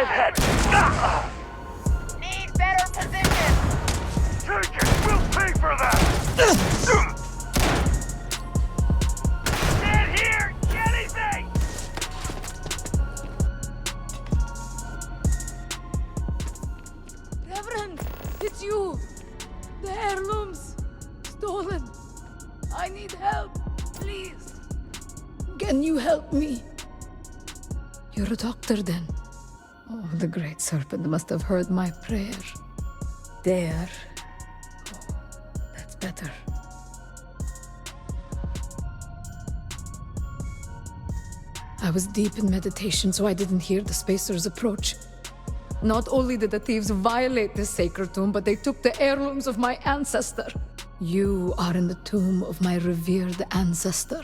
I've had... Need better position. Take it! We'll pay for that! Stand here! Anything! Reverend, it's you! The heirlooms! Stolen! I need help, please! Can you help me? You're a doctor then? Oh, the great serpent must have heard my prayer. There. Oh, that's better. I was deep in meditation, so I didn't hear the Spacers approach. Not only did the thieves violate this sacred tomb, but they took the heirlooms of my ancestor. You are in the tomb of my revered ancestor,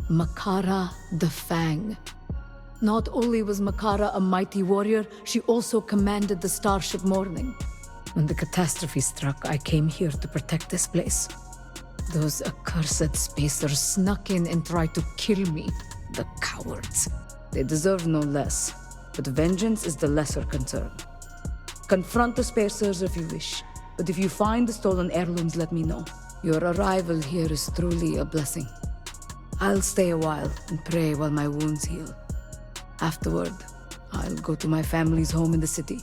Makara the Fang. Not only was Makara a mighty warrior, she also commanded the Starship Morning. When the catastrophe struck, I came here to protect this place. Those accursed Spacers snuck in and tried to kill me. The cowards. They deserve no less, but vengeance is the lesser concern. Confront the Spacers if you wish, but if you find the stolen heirlooms, let me know. Your arrival here is truly a blessing. I'll stay a while and pray while my wounds heal. Afterward, I'll go to my family's home in the city.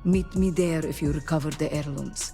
Meet me there if you recover the heirlooms.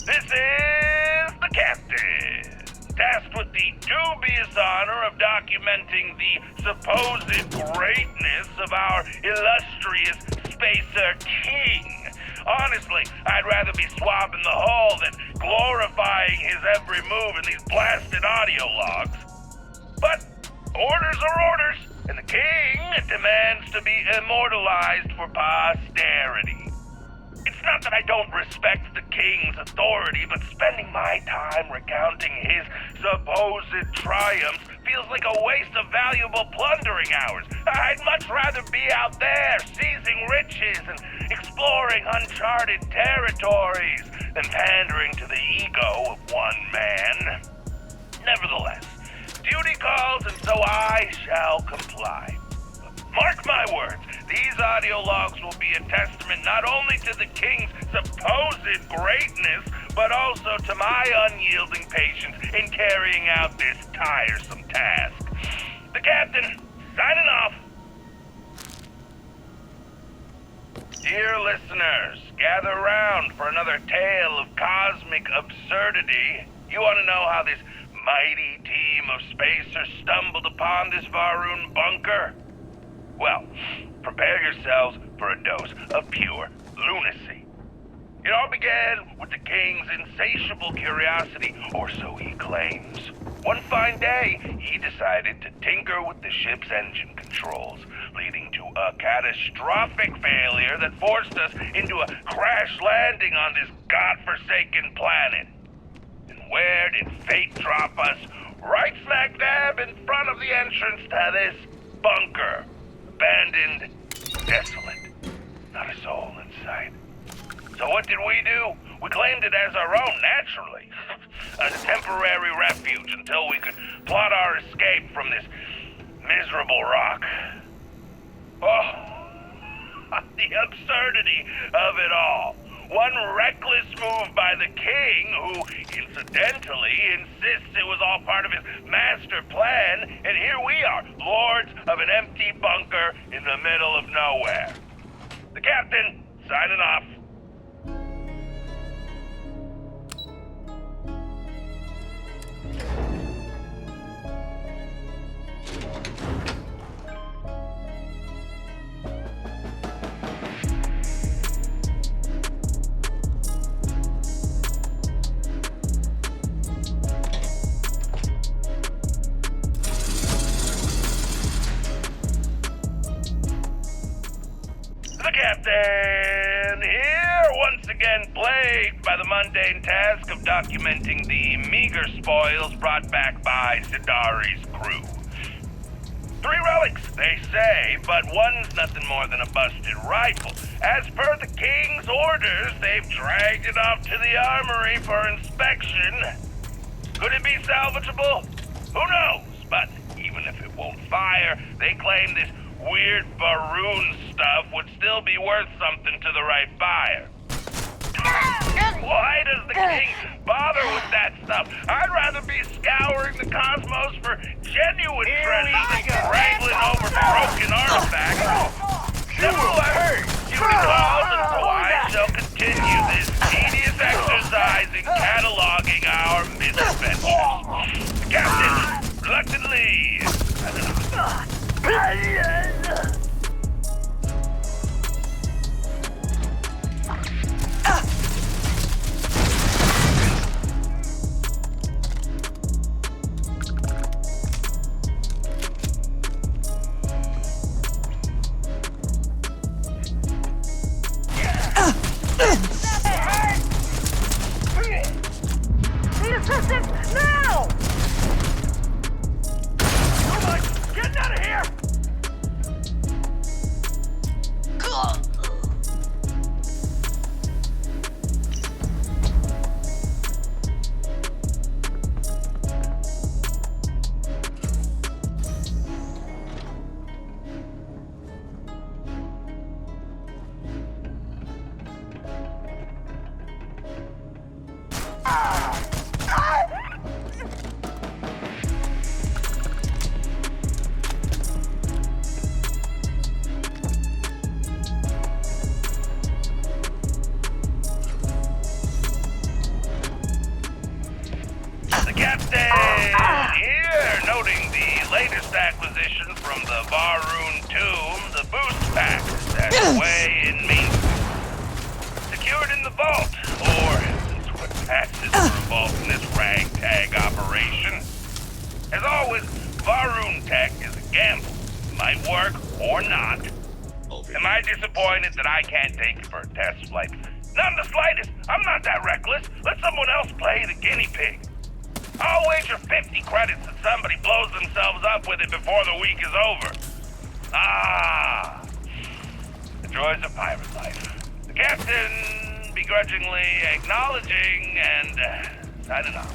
This is the captain, tasked with the dubious honor of documenting the supposed greatness of our illustrious Spacer King. Honestly, I'd rather be swabbing the hull than glorifying his every move in these blasted audio logs. But orders are orders, and the king demands to be immortalized for posterity. It's not that I don't respect the king's authority, but spending my time recounting his supposed triumphs feels like a waste of valuable plundering hours. I'd much rather be out there seizing riches and exploring uncharted territories than pandering to the ego of one man. Nevertheless, duty calls, and so I shall comply. Mark my words, these audio logs will be a testament not only to the king's supposed greatness, but also to my unyielding patience in carrying out this tiresome task. The captain, signing off. Dear listeners, gather round for another tale of cosmic absurdity. You want to know how this mighty team of spacers stumbled upon this Varun bunker? Well, prepare yourselves for a dose of pure lunacy. It all began with the king's insatiable curiosity, or so he claims. One fine day, he decided to tinker with the ship's engine controls, leading to a catastrophic failure that forced us into a crash landing on this godforsaken planet. And where did fate drop us? Right smack dab in front of the entrance to this bunker. Abandoned, desolate, not a soul in sight. So what did we do? We claimed it as our own, naturally. A temporary refuge until we could plot our escape from this miserable rock. Oh, the absurdity of it all. One reckless move by the king, who incidentally insists it was all part of his master plan, and here we are, lords of an empty bunker in the middle of nowhere. The captain, signing off. Captain here, once again plagued by the mundane task of documenting the meager spoils brought back by Sidari's crew. 3 relics, they say, but one's nothing more than a busted rifle. As per the king's orders, they've dragged it off to the armory for inspection. Could it be salvageable? Who knows? But even if it won't fire, they claim this weird baroon stuff would still be worth something to the right buyer. Why does the king bother with that stuff? I'd rather be scouring the cosmos for genuine treasures than wrangling over broken artifacts. Nevertheless, you recalled, and so I shall continue this tedious exercise in cataloging our misadventures. Captain, reluctantly, Need assistance now! Oh my, getting out of here! Acquisition from the Varoon tomb, the boost pack that's way in me. Secured in the vault, or since what passes for a vault in this ragtag operation. As always, Varoon tech is a gamble. Might work or not. Am I disappointed that I can't take it for a test flight? Not in the slightest. I'm not that reckless. Let someone else play the guinea pig. I'll wager 50 credits that somebody blows themselves up with it before the week is over. Ah, the joys of pirate life. The captain begrudgingly acknowledging and signing off.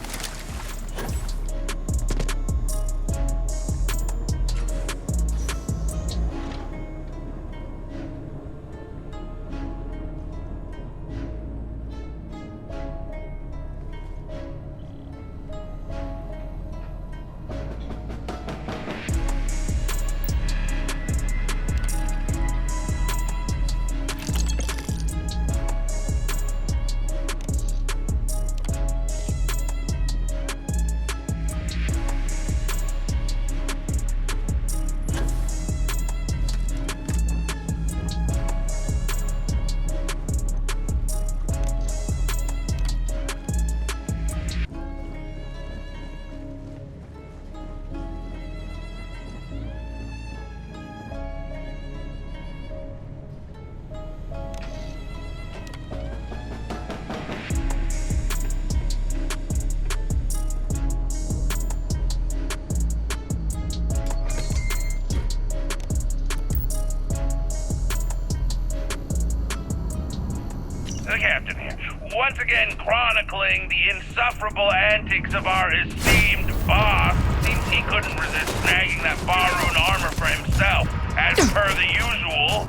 Captain here. Once again chronicling the insufferable antics of our esteemed boss. Seems he couldn't resist snagging that Faroon armor for himself, as per the usual.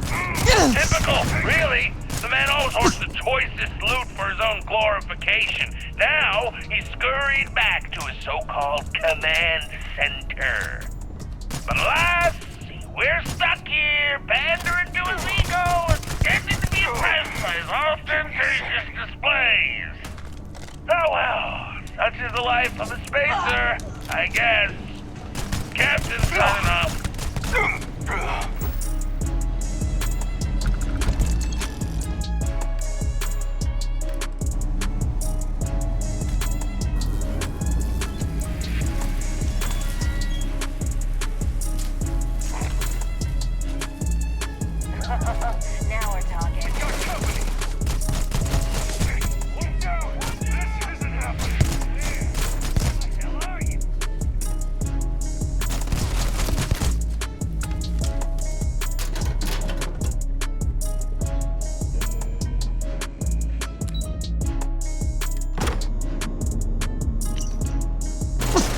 Typical, really. The man always hoards the choicest loot for his own glorification. Now, he's scurried back to his so-called command center. But alas, we're stuck here, pandering to his ego and pretending to be impressed by his ostentatious displays. Oh well, such is the life of a spacer, I guess. Captain signing off. Now we're talking. Your company. Look down. This isn't happening. Where the hell are you?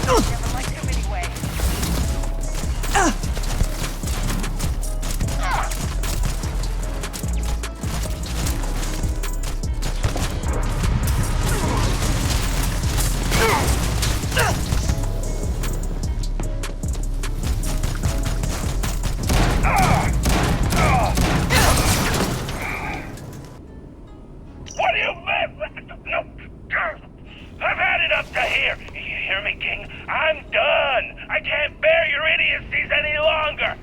Never liked him anyway. What do you mean? No. I've had it up to here. You hear me, King? I'm done. I can't bear your idiocies any longer.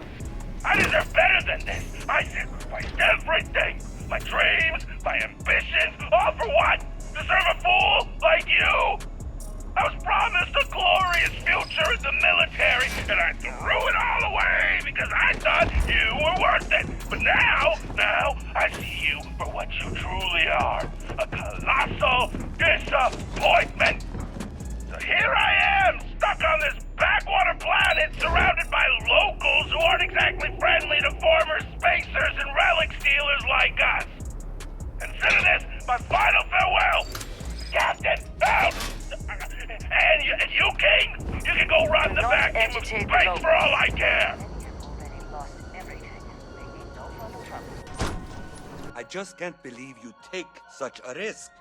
I deserve better than this. I sacrificed everything. My dreams, my ambitions, all for what? To serve a fool like you? I was promised a glorious future in the military, and I threw it all away because I thought you were worth it. But now I see you for what you truly are. A colossal disappointment. So here I am, stuck on this backwater planet, surrounded by locals who aren't exactly friendly to former spacers and relic stealers like us. Consider this my final farewell. Captain, out! And you, King, you can go run the vacuum of space for all I care. Already lost everything. They need no further trouble. I just can't believe you take such a risk.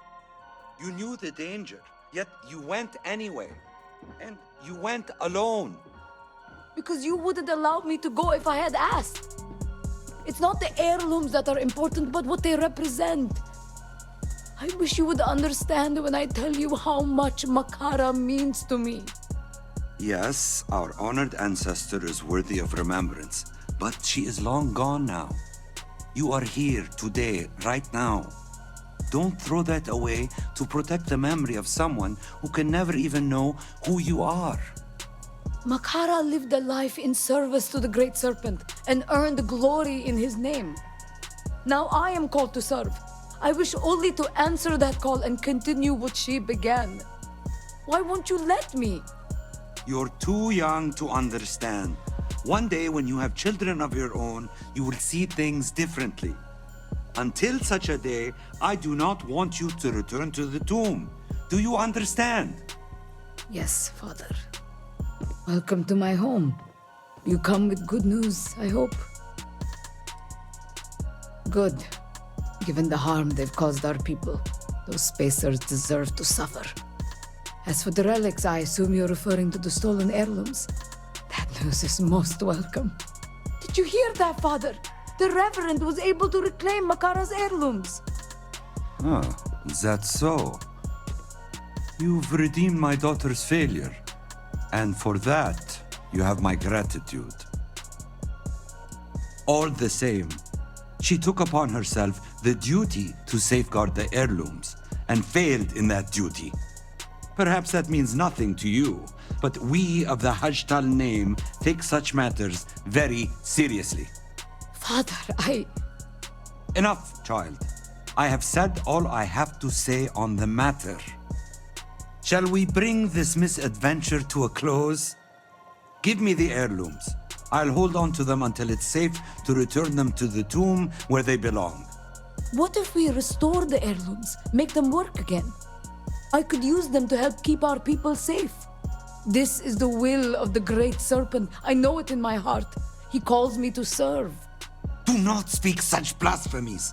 You knew the danger, yet you went anyway. And you went alone. Because you wouldn't allow me to go if I had asked. It's not the heirlooms that are important, but what they represent. I wish you would understand when I tell you how much Makara means to me. Yes, our honored ancestor is worthy of remembrance, but she is long gone now. You are here today, right now. Don't throw that away to protect the memory of someone who can never even know who you are. Makara lived a life in service to the Great Serpent and earned glory in his name. Now I am called to serve. I wish only to answer that call and continue what she began. Why won't you let me? You're too young to understand. One day when you have children of your own, you will see things differently. Until such a day, I do not want you to return to the tomb. Do you understand? Yes, Father. Welcome to my home. You come with good news, I hope. Good. Given the harm they've caused our people, those spacers deserve to suffer. As for the relics, I assume you're referring to the stolen heirlooms. That news is most welcome. Did you hear that, Father? The Reverend was able to reclaim Makara's heirlooms. Ah, that's so. You've redeemed my daughter's failure, and for that, you have my gratitude. All the same, she took upon herself the duty to safeguard the heirlooms, and failed in that duty. Perhaps that means nothing to you, but we of the Hazdtal name take such matters very seriously. Father, Enough, child. I have said all I have to say on the matter. Shall we bring this misadventure to a close? Give me the heirlooms. I'll hold on to them until it's safe to return them to the tomb where they belong. What if we restore the heirlooms, make them work again? I could use them to help keep our people safe. This is the will of the Great Serpent. I know it in my heart. He calls me to serve. Do not speak such blasphemies.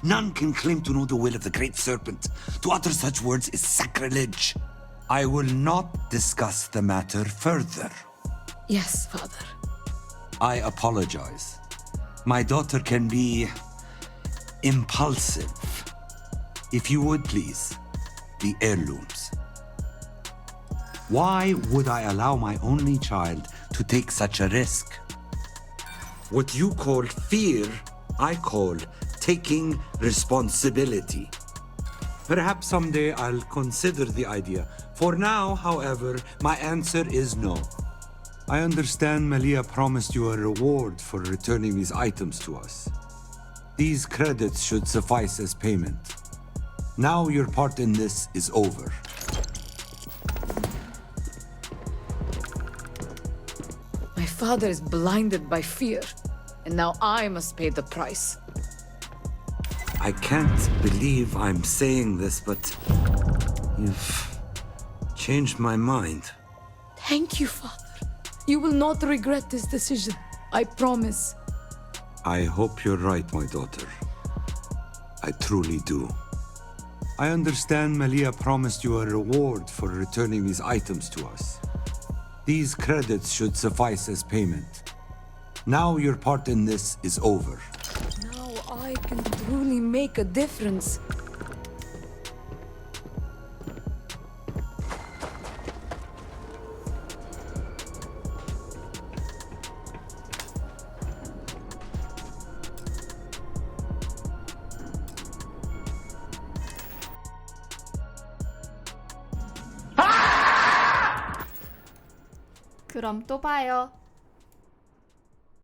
None can claim to know the will of the Great Serpent. To utter such words is sacrilege. I will not discuss the matter further. Yes, Father. I apologize. My daughter can be impulsive. If you would please, the heirlooms. Why would I allow my only child to take such a risk? What you call fear, I call taking responsibility. Perhaps someday I'll consider the idea. For now, however, my answer is no. I understand Malia promised you a reward for returning these items to us. These credits should suffice as payment. Now your part in this is over. My father is blinded by fear, and now I must pay the price. I can't believe I'm saying this, but you've changed my mind. Thank you, Father. You will not regret this decision. I promise. I hope you're right, my daughter. I truly do. I understand Malia promised you a reward for returning these items to us. These credits should suffice as payment. Now your part in this is over. Now I can truly make a difference. 그럼 또 봐요.